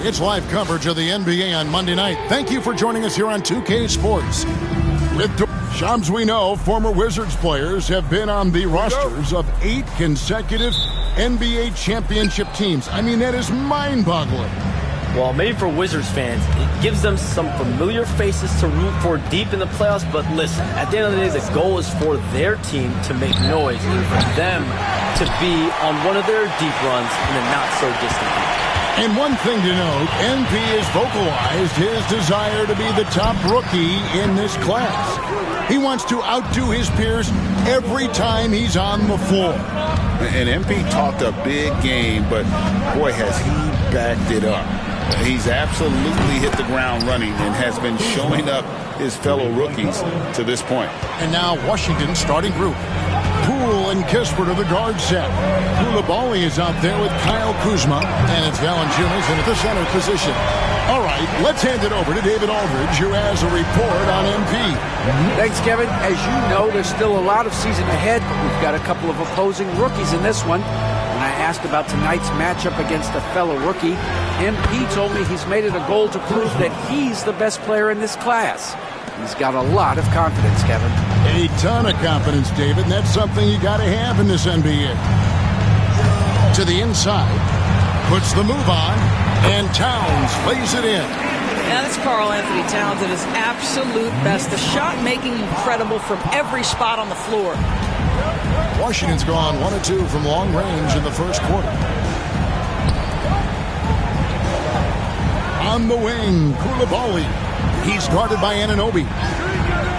It's live coverage of the NBA on Monday night. Thank you for joining us here on 2K Sports. With Shams, we know former Wizards players have been on the rosters of 8 consecutive NBA championship teams. I mean, that is mind-boggling. Well, maybe for Wizards fans, it gives them some familiar faces to root for deep in the playoffs. But listen, at the end of the day, the goal is for their team to make noise and for them to be on one of their deep runs in the not-so-distant future. And one thing to note, NP has vocalized his desire to be the top rookie in this class. He wants to outdo his peers every time he's on the floor. And MP talked a big game, but boy, has he backed it up. He's absolutely hit the ground running and has been showing up his fellow rookies to this point. And now Washington's starting group. Poole and Kispert are the guard set. Coulibaly is out there with Kyle Kuzma, and it's Valanciunas in at the center position. All right, let's hand it over to David Aldridge, who has a report on MP. Thanks, Kevin. As you know, there's still a lot of season ahead, but we've got a couple of opposing rookies in this one. When I asked about tonight's matchup against a fellow rookie, MP told me he's made it a goal to prove that he's the best player in this class. He's got a lot of confidence, Kevin. A ton of confidence, David, and that's something you got to have in this NBA. To the inside, puts the move on, and Towns lays it in. Now that's Karl-Anthony Towns at his absolute best. The shot making incredible from every spot on the floor. Washington's gone 1 of 2 from long range in the first quarter. On the wing, Coulibaly. He's guarded by Anunoby.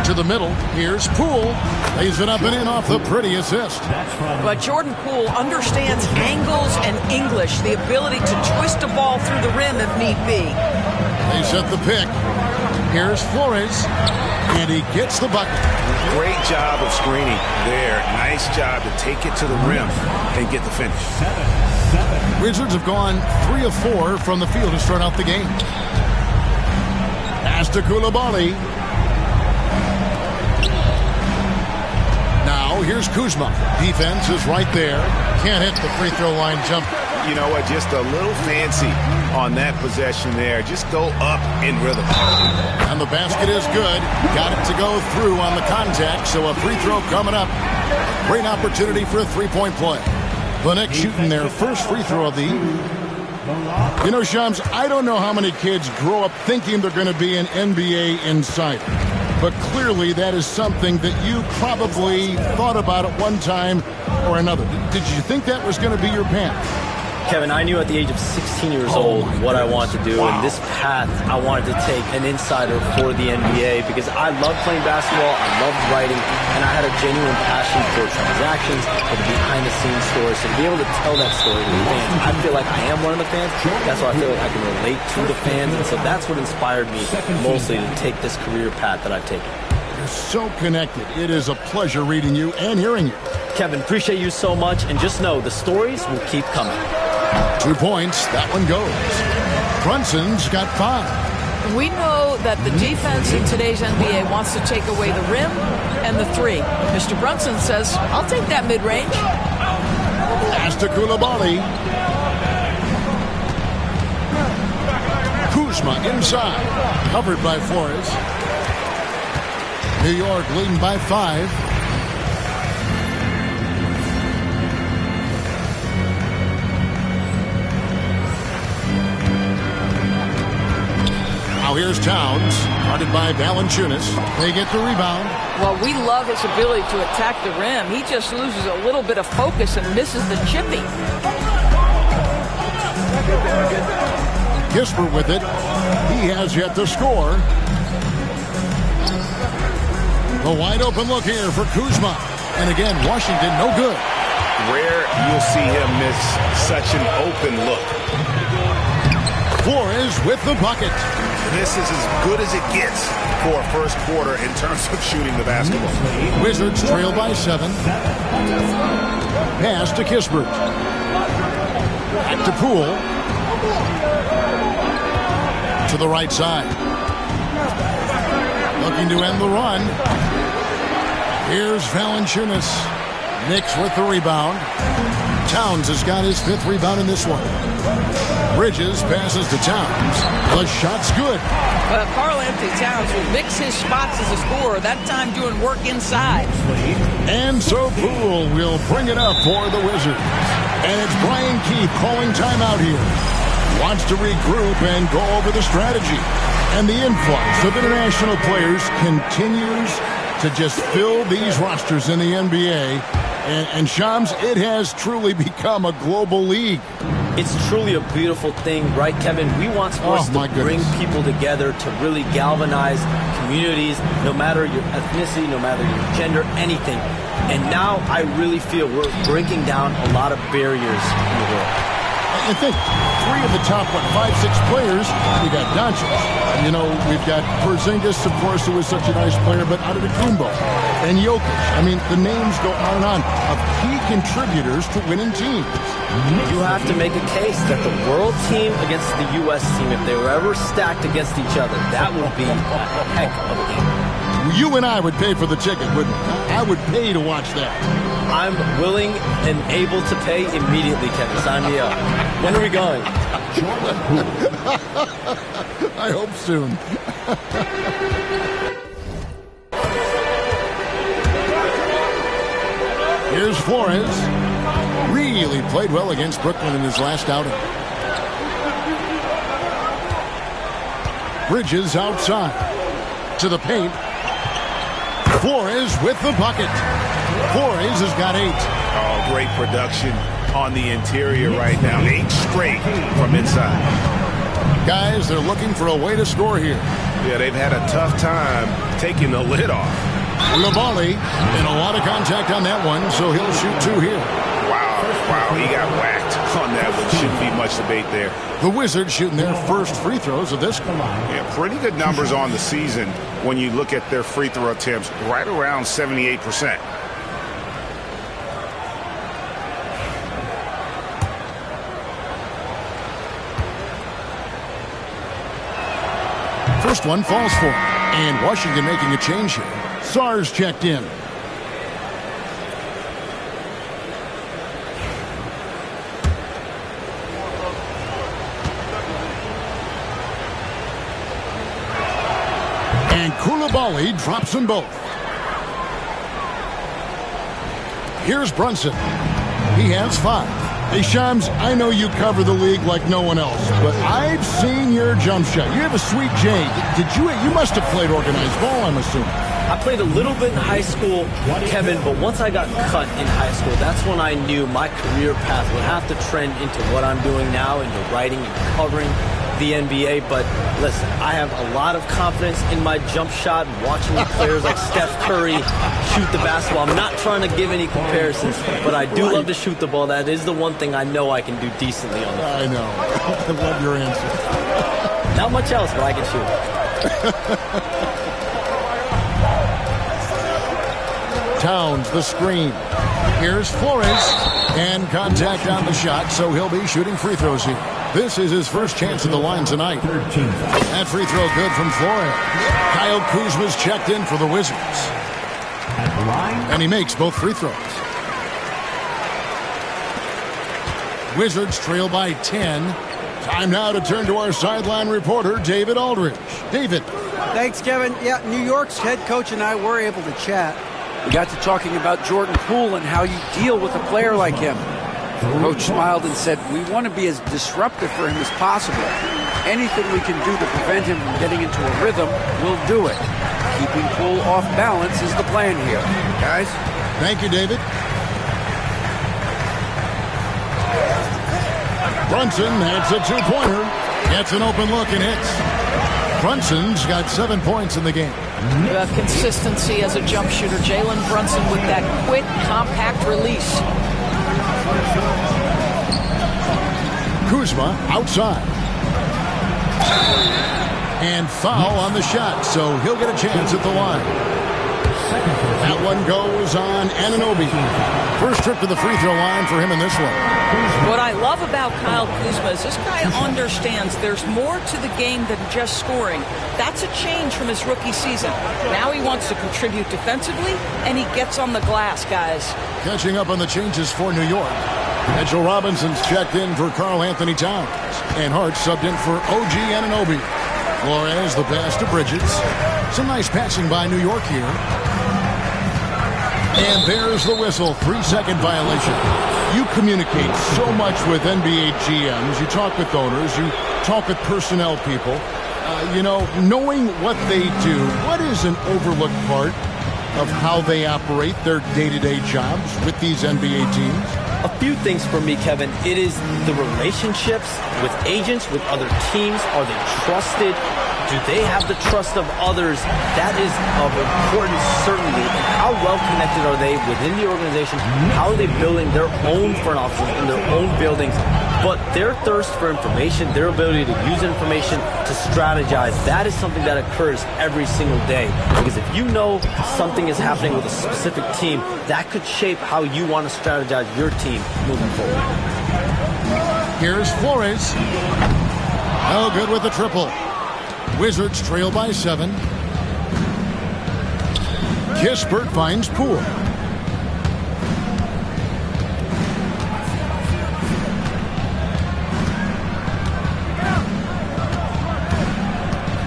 To the middle, here's Poole. Lays it up and in off the pretty assist. But Jordan Poole understands angles and English, the ability to twist a ball through the rim if need be. They set the pick. Here's Flores, and he gets the bucket. Great job of screening there. Nice job to take it to the rim and get the finish. Wizards have gone 3 of 4 from the field to start out the game. Pass to Coulibaly. Now here's Kuzma. Defense is right there. Can't hit the free throw line jumper. You know what? Just a little fancy on that possession there. Just go up in rhythm. And the basket is good. Got it to go through on the contact, so a free throw coming up. Great opportunity for a three-point play. The Knicks shooting their first free throw of the evening. You know, Shams, I don't know how many kids grow up thinking they're going to be an NBA insider. But clearly that is something that you probably thought about at one time or another. Did you think that was going to be your path? Kevin, I knew at the age of 16 years old what I wanted to do, and this path I wanted to take an insider for the NBA because I love playing basketball, I loved writing, and I had a genuine passion for transactions, for the behind-the-scenes stories, so to be able to tell that story to the fans. I feel like I am one of the fans. That's why I feel like I can relate to the fans, and so that's what inspired me mostly to take this career path that I've taken. You're so connected. It is a pleasure reading you and hearing you. Kevin, appreciate you so much, and just know the stories will keep coming. 2 points, that one goes. Brunson's got 5. We know that the defense in today's NBA wants to take away the rim and the three. Mr. Brunson says, I'll take that mid-range. Pass to Coulibaly. Kuzma inside. Covered by Flores. New York leading by 5. Now here's Towns, guarded by Valanciunas. They get the rebound. Well, we love his ability to attack the rim. He just loses a little bit of focus and misses the chippy. Kispert with it. He has yet to score. A wide open look here for Kuzma. And again, Washington, no good. Rare you'll see him miss such an open look. Flores with the bucket. This is as good as it gets for a first quarter in terms of shooting the basketball. Wizards trail by 7. Pass to Kispert. Back to Poole. To the right side. Looking to end the run. Here's Valanciunas. Knicks with the rebound. Towns has got his 5th rebound in this one. Bridges passes to Towns. The shot's good. Karl-Anthony Towns will mix his spots as a scorer, that time doing work inside. And so Poole will bring it up for the Wizards. And it's Brian Keith calling timeout here. Wants to regroup and go over the strategy. And the influx of international players continues to just fill these rosters in the NBA. And Shams, it has truly become a global league. It's truly a beautiful thing, right, Kevin? We want sports to bring people together, to really galvanize communities, no matter your ethnicity, no matter your gender, anything. And now I really feel we're breaking down a lot of barriers in the world. I think 3 of the top, 5-6 players, we got Doncic. You know, we've got Porzingis, of course, who was such a nice player, but Antetokounmpo and Jokic. I mean, the names go on of key contributors to winning teams. You have to make a case that the world team against the U.S. team, if they were ever stacked against each other, that would be a heck of a game. You and I would pay for the ticket, wouldn't we? I would pay to watch that. I'm willing and able to pay immediately, Kevin. Sign me up. When are we going? I hope soon. Here's Flores. Really played well against Brooklyn in his last outing. Bridges outside. To the paint. Flores with the bucket. Flores has got 8. Oh, great production on the interior right now. 8 straight from inside. Guys, they're looking for a way to score here. Yeah, they've had a tough time taking the lid off. Lavallee, and a lot of contact on that one, so he'll shoot 2 here. Wow, he got whacked on that one. Shouldn't be much debate there. The Wizards shooting their first free throws of this one. Yeah, pretty good numbers on the season when you look at their free throw attempts, right around 78%. First one falls for him. And Washington making a change here. Sarge checked in. And Coulibaly drops them both. Here's Brunson. He has 5. Hey, Shams, I know you cover the league like no one else, but I've seen your jump shot. You have a sweet J. You must have played organized ball, I'm assuming. I played a little bit in high school, Kevin, but once I got cut in high school, that's when I knew my career path would have to trend into what I'm doing now, into writing and covering the NBA. But listen, I have a lot of confidence in my jump shot, watching players like Steph Curry shoot the basketball. I'm not trying to give any comparisons, but I do love to shoot the ball. That is the one thing I know I can do decently on the field. I know. I love your answer. Not much else, but I can shoot. Towns, the screen. Here's Flores. And contact on the shot, so he'll be shooting free throws here. This is his first chance at the line tonight. That free throw good from Flores. Kyle Kuzma's checked in for the Wizards. And he makes both free throws. Wizards trail by 10. Time now to turn to our sideline reporter, David Aldridge. David. Thanks, Kevin. Yeah, New York's head coach and I were able to chat. We got to talking about Jordan Poole and how you deal with a player like him. Coach smiled and said, we want to be as disruptive for him as possible. Anything we can do to prevent him from getting into a rhythm, we'll do it. Keeping Poole off balance is the plan here. Guys? Thank you, David. Brunson hits a 2-pointer. Gets an open look and hits. Brunson's got 7 points in the game. Consistency as a jump shooter. Jalen Brunson with that quick, compact release. Kuzma outside. And foul on the shot, so he'll get a chance at the line. That one goes on Anunoby. First trip to the free throw line for him in this one. What I love about Kyle Kuzma is this guy understands there's more to the game than just scoring. That's a change from his rookie season. Now he wants to contribute defensively, and he gets on the glass, guys. Catching up on the changes for New York. Mitchell Robinson's checked in for Karl Anthony Towns. And Hart subbed in for OG Anunoby. Flores, the pass to Bridges. Some nice passing by New York here. And there's the whistle. 3-second violation. You communicate so much with NBA GMs. You talk with owners. You talk with personnel people. Knowing what they do, what is an overlooked part of how they operate their day-to-day jobs with these NBA teams? A few things for me, Kevin. It is the relationships with agents, with other teams. Are they trusted? Do they have the trust of others? That is of importance, certainly. And how well connected are they within the organization? How are they building their own front offices in their own buildings? But their thirst for information, their ability to use information to strategize, that is something that occurs every single day. Because if you know something is happening with a specific team, that could shape how you want to strategize your team moving forward. Here's Flores. No good with the triple. Wizards trail by 7. Kispert finds Poole.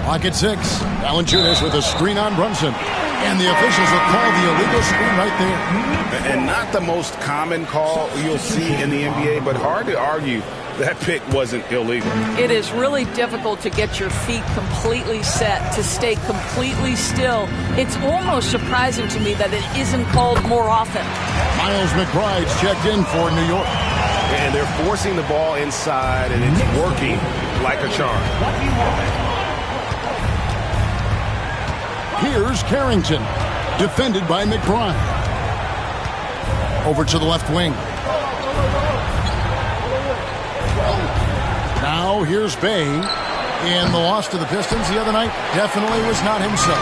Clock at 6. Valanciunas with a screen on Brunson. And the officials will call the illegal screen right there. And not the most common call you'll see in the NBA, but hard to argue that pick wasn't illegal. It is really difficult to get your feet completely set, to stay completely still. It's almost surprising to me that it isn't called more often. Miles McBride's checked in for New York. And they're forcing the ball inside, and it's working like a charm. Here's Carrington, defended by McBride. Over to the left wing. Now here's Bay. And the loss to the Pistons the other night definitely was not himself.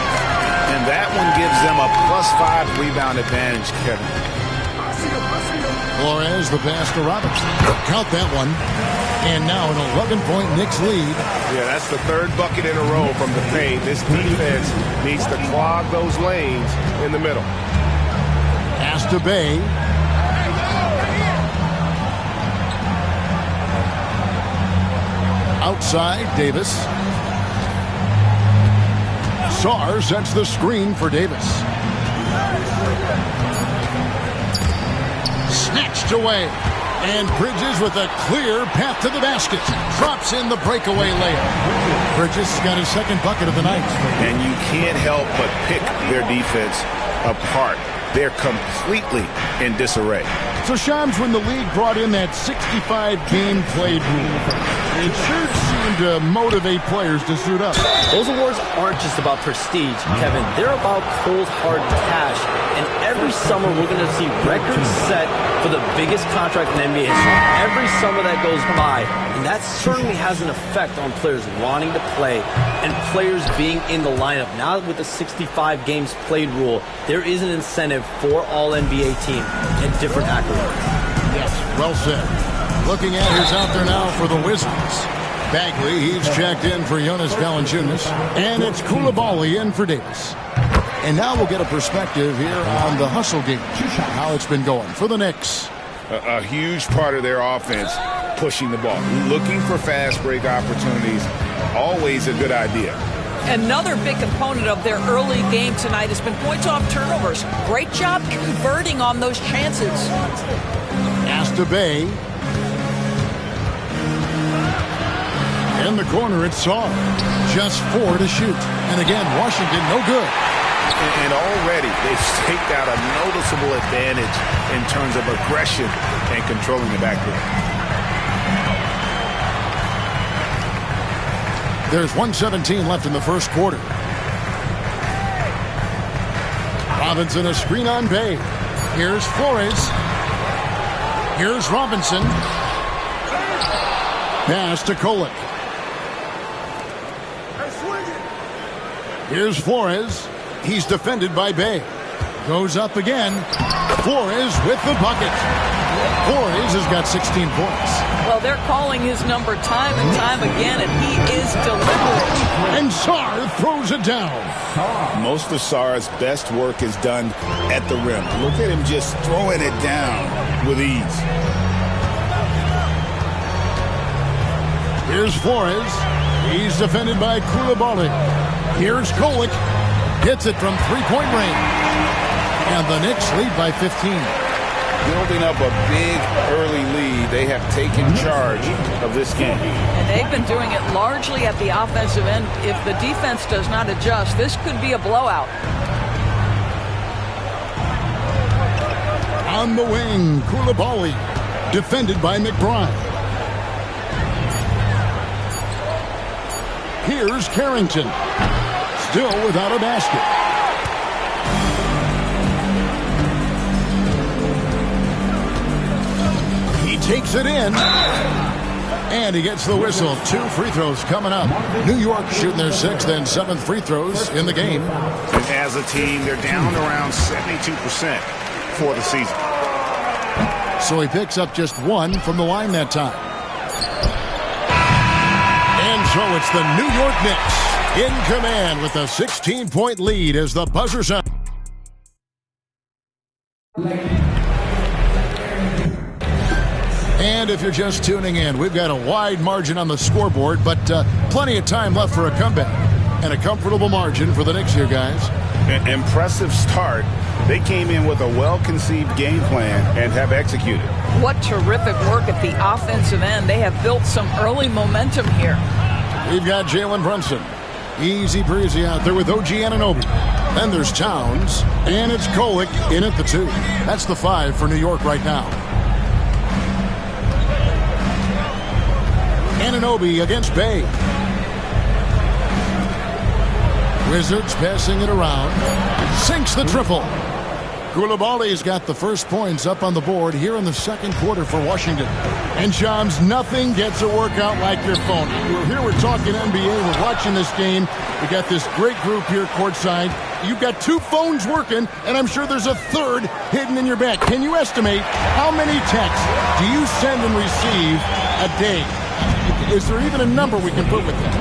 And that one gives them a +5 rebound advantage, Kevin. Flores, the pass to Robinson. Count that one. And now an 11-point Knicks lead. Yeah, that's the third bucket in a row from the paint. This defense needs to clog those lanes in the middle. Pass to Bay. Outside, Davis. Sarr sets the screen for Davis. Snatched away. And Bridges with a clear path to the basket. Drops in the breakaway layup. Bridges got his second bucket of the night. And you can't help but pick their defense apart. They're completely in disarray. So, Shams, when the league brought in that 65-game played rule, it sure seemed to motivate players to suit up. Those awards aren't just about prestige, Kevin. They're about cold, hard cash. And every summer, we're going to see records set for the biggest contract in NBA history. Every summer that goes by. And that certainly has an effect on players wanting to play and players being in the lineup. Now with the 65 games played rule, there is an incentive for all NBA teams and different accolades. Yes, well said. Looking at who's out there now for the Wizards. Bagley, he's checked in for Jonas Valanciunas. And it's Koulibaly in for Davis. And now we'll get a perspective here on the hustle game, how it's been going for the Knicks. A huge part of their offense, pushing the ball. Looking for fast break opportunities, always a good idea. Another big component of their early game tonight has been points off turnovers. Great job converting on those chances. Pass to Bay. In the corner, it's Sarr. Just 4 to shoot. And again, Washington, no good. And already they've staked out a noticeable advantage in terms of aggression and controlling the backcourt. There's 1:17 left in the first quarter. Robinson, a screen on Bay. Here's Flores. Here's Robinson. Pass to Kolek. Here's Flores. He's defended by Bay. Goes up again. Flores with the bucket. Flores has got 16 points. Well, they're calling his number time and time again, and he is deliberate. And Sarr throws it down. Most of Sarr's best work is done at the rim. Look at him just throwing it down with ease. Here's Flores. He's defended by Koulibaly. Here's Kolek. Gets it from three-point range. And the Knicks lead by 15. Building up a big early lead. They have taken charge of this game. And they've been doing it largely at the offensive end. If the defense does not adjust, this could be a blowout. On the wing, Koulibaly. Defended by McBride. Here's Carrington. Still without a basket. He takes it in. And he gets the whistle. 2 free throws coming up. New York shooting their 6th and 7th free throws in the game. And as a team, they're down around 72% for the season. So he picks up just 1 from the line that time. And so it's the New York Knicks in command with a 16-point lead as the buzzer sounds. And if you're just tuning in, we've got a wide margin on the scoreboard, but plenty of time left for a comeback. And a comfortable margin for the Knicks here, guys. An impressive start. They came in with a well-conceived game plan and have executed. What terrific work at the offensive end. They have built some early momentum here. We've got Jalen Brunson. Easy breezy out there with OG Anunoby. Then there's Towns, and it's Kolek in at the 2. That's the 5 for New York right now. Anunoby against Bay. Wizards passing it around. Sinks the triple. Koulibaly's got the first points up on the board here in the second quarter for Washington. And Shams, nothing gets a workout like your phone. Here we're talking NBA. We're watching this game. We got this great group here courtside. You've got 2 phones working, and I'm sure there's a 3rd hidden in your bag. Can you estimate how many texts do you send and receive a day? Is there even a number we can put with it?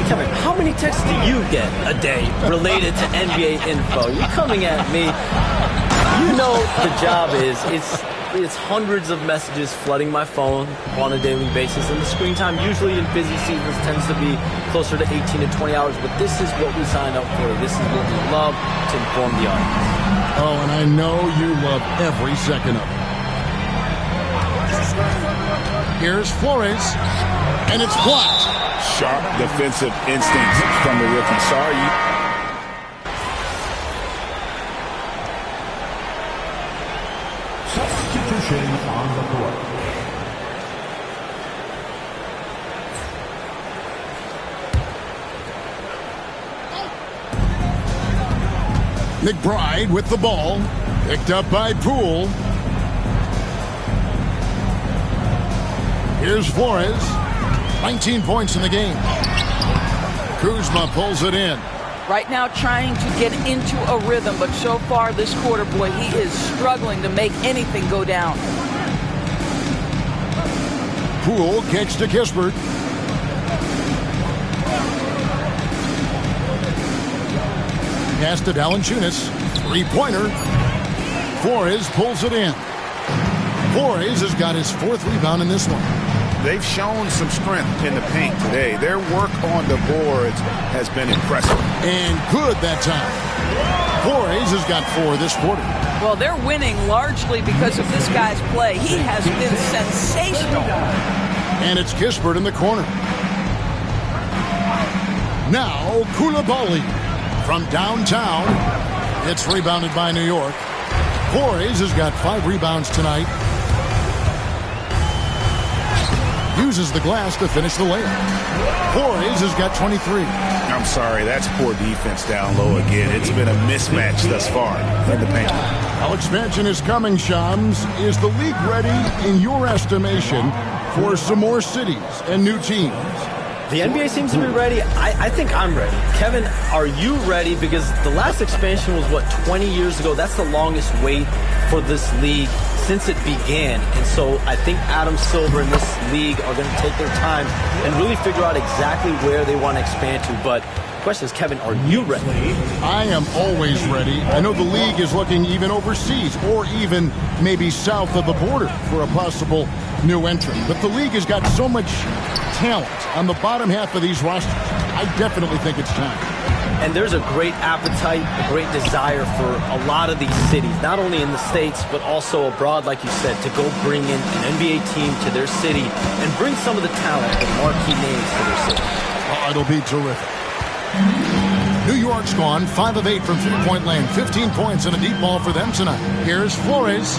Kevin, how many texts do you get a day related to NBA info? You're coming at me. You know the job is, it's hundreds of messages flooding my phone on a daily basis, and the screen time usually in busy seasons tends to be closer to 18 to 20 hours, but this is what we signed up for. This is what we love to inform the audience. Oh, and I know you love every second of it. Here's Flores, and it's blocked. Sharp defensive instincts from the rookie. Sorry. Substitution on the court. McBride with the ball. Picked up by Poole. Here's Flores. 19 points in the game. Kuzma pulls it in. Right now trying to get into a rhythm, but so far this quarter, boy, he is struggling to make anything go down. Poole kicks to Kispert. Pass to Valanciunas. 3-pointer. Flores pulls it in. Flores has got his 4th rebound in this one. They've shown some strength in the paint today. Their work on the boards has been impressive. And good that time. Flores has got 4 this quarter. Well, they're winning largely because of this guy's play. He has been sensational. And it's Kispert in the corner. Now Koulibaly from downtown. It's rebounded by New York. Flores has got 5 rebounds tonight. Uses the glass to finish the layup. Flores has got 23. I'm sorry, that's poor defense down low again. It's been a mismatch thus far in the paint. How expansion is coming, Shams. Is the league ready, in your estimation, for some more cities and new teams? The NBA seems to be ready. I think I'm ready. Kevin, are you ready? Because the last expansion was, 20 years ago? That's the longest wait for this league since it began. And so I think Adam Silver and this league are going to take their time and really figure out exactly where they want to expand to. But the question is, Kevin, are you ready? I am always ready. I know the league is looking even overseas or even maybe south of the border for a possible new entrant. But the league has got so much talent on the bottom half of these rosters, I definitely think it's time. And there's a great appetite, a great desire for a lot of these cities, not only in the States, but also abroad, like you said, to go bring in an NBA team to their city and bring some of the talent and marquee names to their city. Oh, it'll be terrific. New York's gone 5 of 8 from three-point land, 15 points and a deep ball for them tonight. Here's Flores,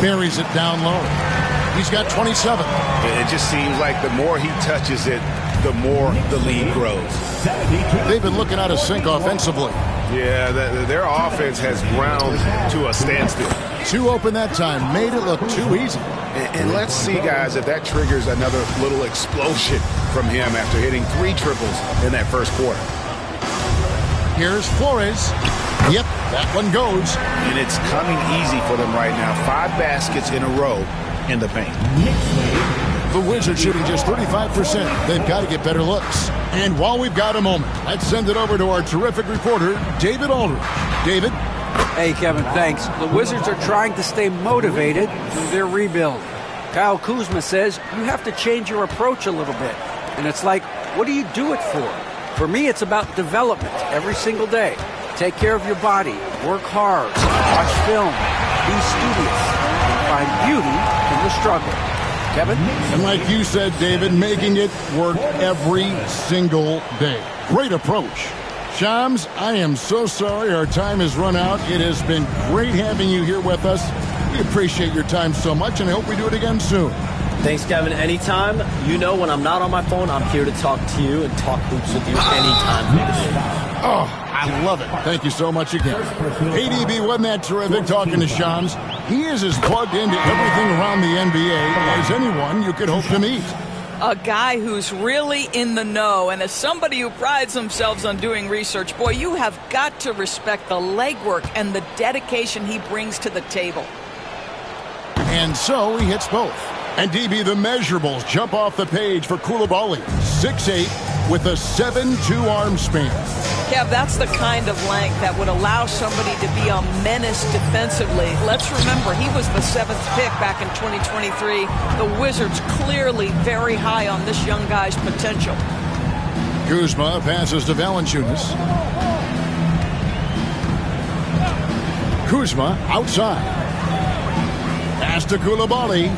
buries it down low. He's got 27. It just seems like the more he touches it, the more the lead grows. They've been looking out of sync offensively. Yeah, their offense has ground to a standstill. 2 open that time, made it look too easy. And let's see, guys, if that triggers another little explosion from him after hitting 3 triples in that first quarter. Here's Flores. Yep, that one goes. And it's coming easy for them right now. 5 baskets in a row in the paint. The Wizards shooting just 35%. They've got to get better looks. And while we've got a moment, let's send it over to our terrific reporter, David Aldridge. David? Hey, Kevin, thanks. The Wizards are trying to stay motivated through their rebuild. Kyle Kuzma says you have to change your approach a little bit. And it's like, what do you do it for? For me, it's about development every single day. Take care of your body, work hard, watch film, be studious, and find beauty in the struggle. Kevin? And like you said, David, making it work every single day. Great approach. Shams, I am so sorry our time has run out. It has been great having you here with us. We appreciate your time so much, and I hope we do it again soon. Thanks, Kevin. Anytime. You know when I'm not on my phone, I'm here to talk to you and talk hoops with you anytime. Oh, I love it. Thank you so much again. ADB, wasn't that terrific talking to Shams? He is as plugged into everything around the NBA as anyone you could hope to meet. A guy who's really in the know, and as somebody who prides themselves on doing research, boy, you have got to respect the legwork and the dedication he brings to the table. And so he hits both. And DB, the measurables jump off the page for Coulibaly. 6'8", with a 7'2" arm span. Kev, that's the kind of length that would allow somebody to be a menace defensively. Let's remember, he was the 7th pick back in 2023. The Wizards clearly very high on this young guy's potential. Kuzma passes to Valanciunas. Kuzma outside. Pass to Coulibaly.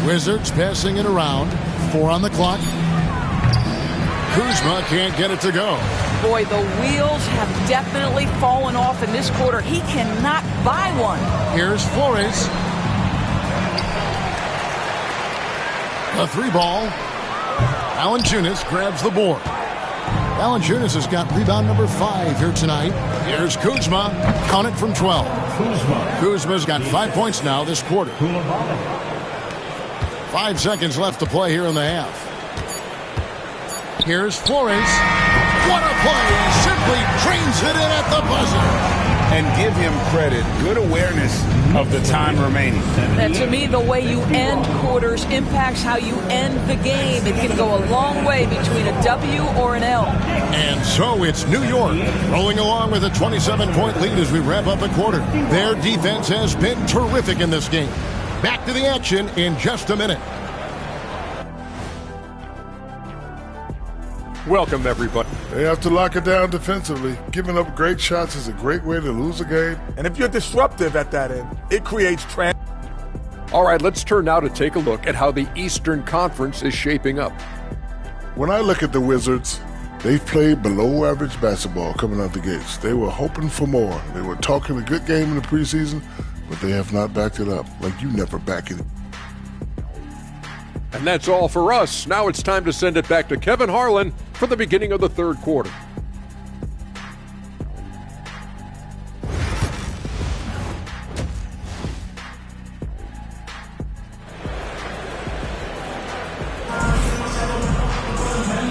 Wizards passing it around. 4 on the clock. Kuzma can't get it to go. Boy, the wheels have definitely fallen off in this quarter. He cannot buy one. Here's Flores. A 3-ball. Valanciunas grabs the board. Valanciunas has got rebound number 5 here tonight. Here's Kuzma. Count it from 12. Kuzma's got 5 points now this quarter. 5 seconds left to play here in the half. Here's Flores. What a play! Simply drains it in at the buzzer. And give him credit. Good awareness of the time remaining. And to me, the way you end quarters impacts how you end the game. It can go a long way between a W or an L. And so it's New York rolling along with a 27-point lead as we wrap up a quarter. Their defense has been terrific in this game. Back to the action in just a minute. Welcome, everybody. They have to lock it down defensively. Giving up great shots is a great way to lose a game. And if you're disruptive at that end, it creates All right, let's turn now to take a look at how the Eastern Conference is shaping up. When I look at the Wizards, they've played below average basketball coming out the gates. They were hoping for more. They were talking a good game in the preseason, but they have not backed it up like you never back it. And that's all for us. Now it's time to send it back to Kevin Harlan for the beginning of the third quarter.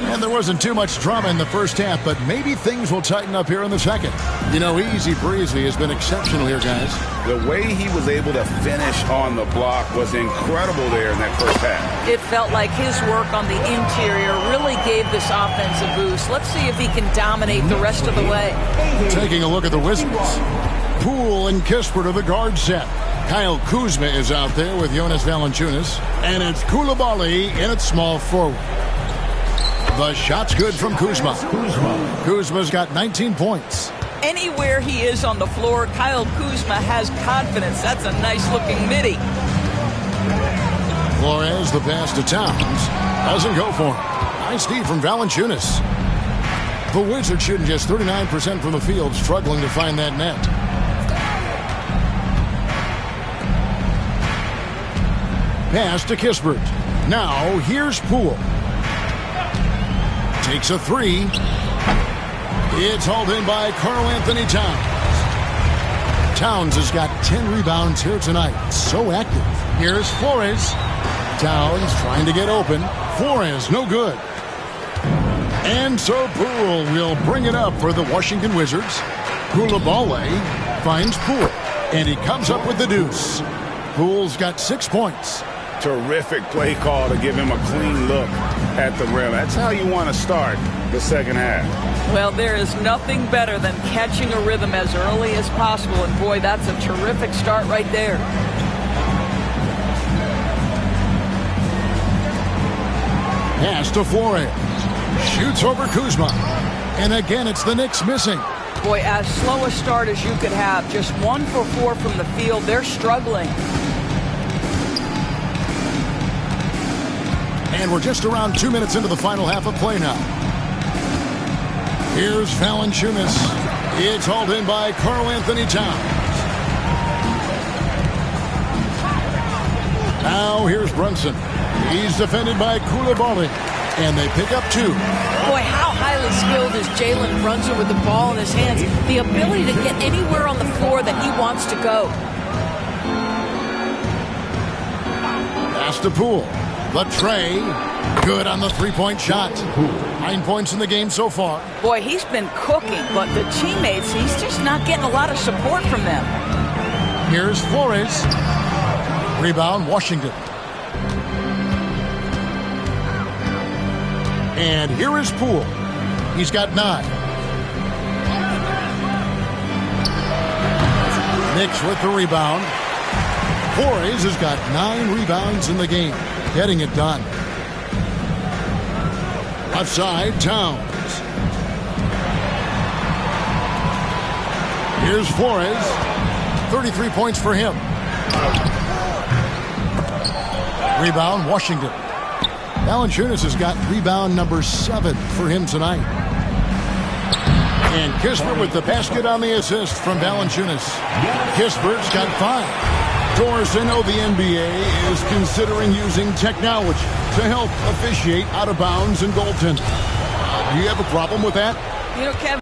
And there wasn't too much drama in the first half, but maybe things will tighten up here in the second. You know, Easy Breezy has been exceptional here, guys. The way he was able to finish on the block was incredible there in that first half. It felt like his work on the interior really gave this offense a boost. Let's see if he can dominate the rest of the way. Taking a look at the Wizards. Poole and Kispert to the guard set. Kyle Kuzma is out there with Jonas Valanciunas. And it's Coulibaly in at small forward. The shot's good from Kuzma. Kuzma's got 19 points. Anywhere he is on the floor, Kyle Kuzma has confidence. That's a nice-looking midi. Flores, the pass to Towns. Doesn't go for him. Nice D from Valanciunas. The Wizards shooting just 39% from the field, struggling to find that net. Pass to Kispert. Now, here's Poole. Takes a three. It's hauled in by Karl-Anthony Towns. Towns has got 10 rebounds here tonight. So active. Here's Flores. Towns trying to get open. Flores, no good. And so Poole will bring it up for the Washington Wizards. Coulibaly finds Poole. And he comes up with the deuce. Poole's got 6 points. Terrific play call to give him a clean look at the rim. That's how you want to start the second half. Well, there is nothing better than catching a rhythm as early as possible. And, boy, that's a terrific start right there. Pass to Flores. Shoots over Kuzma. And again, it's the Knicks missing. Boy, as slow a start as you could have. Just 1 for 4 from the field. They're struggling. And we're just around 2 minutes into the final half of play now. Here's Valanciunas. It's hauled in by Karl-Anthony Towns. Now here's Brunson. He's defended by Coulibaly. And they pick up 2. Boy, how highly skilled is Jalen Brunson with the ball in his hands. The ability to get anywhere on the floor that he wants to go. Pass to Poole. Latrey, good on the three-point shot. 9 points in the game so far. Boy, he's been cooking, but the teammates, he's just not getting a lot of support from them. Here's Flores. Rebound, Washington. And here is Poole. He's got 9. Knicks with the rebound. Flores has got 9 rebounds in the game. Getting it done. Left side, Towns. Here's Flores. 33 points for him. Rebound, Washington. Valanciunas has got rebound number 7 for him tonight. And Kispert with the basket on the assist from Valanciunas. Kispert's got 5. Doris, I know the NBA is considering using technology to help officiate out of bounds and goaltending. Do you have a problem with that? You know, Kevin,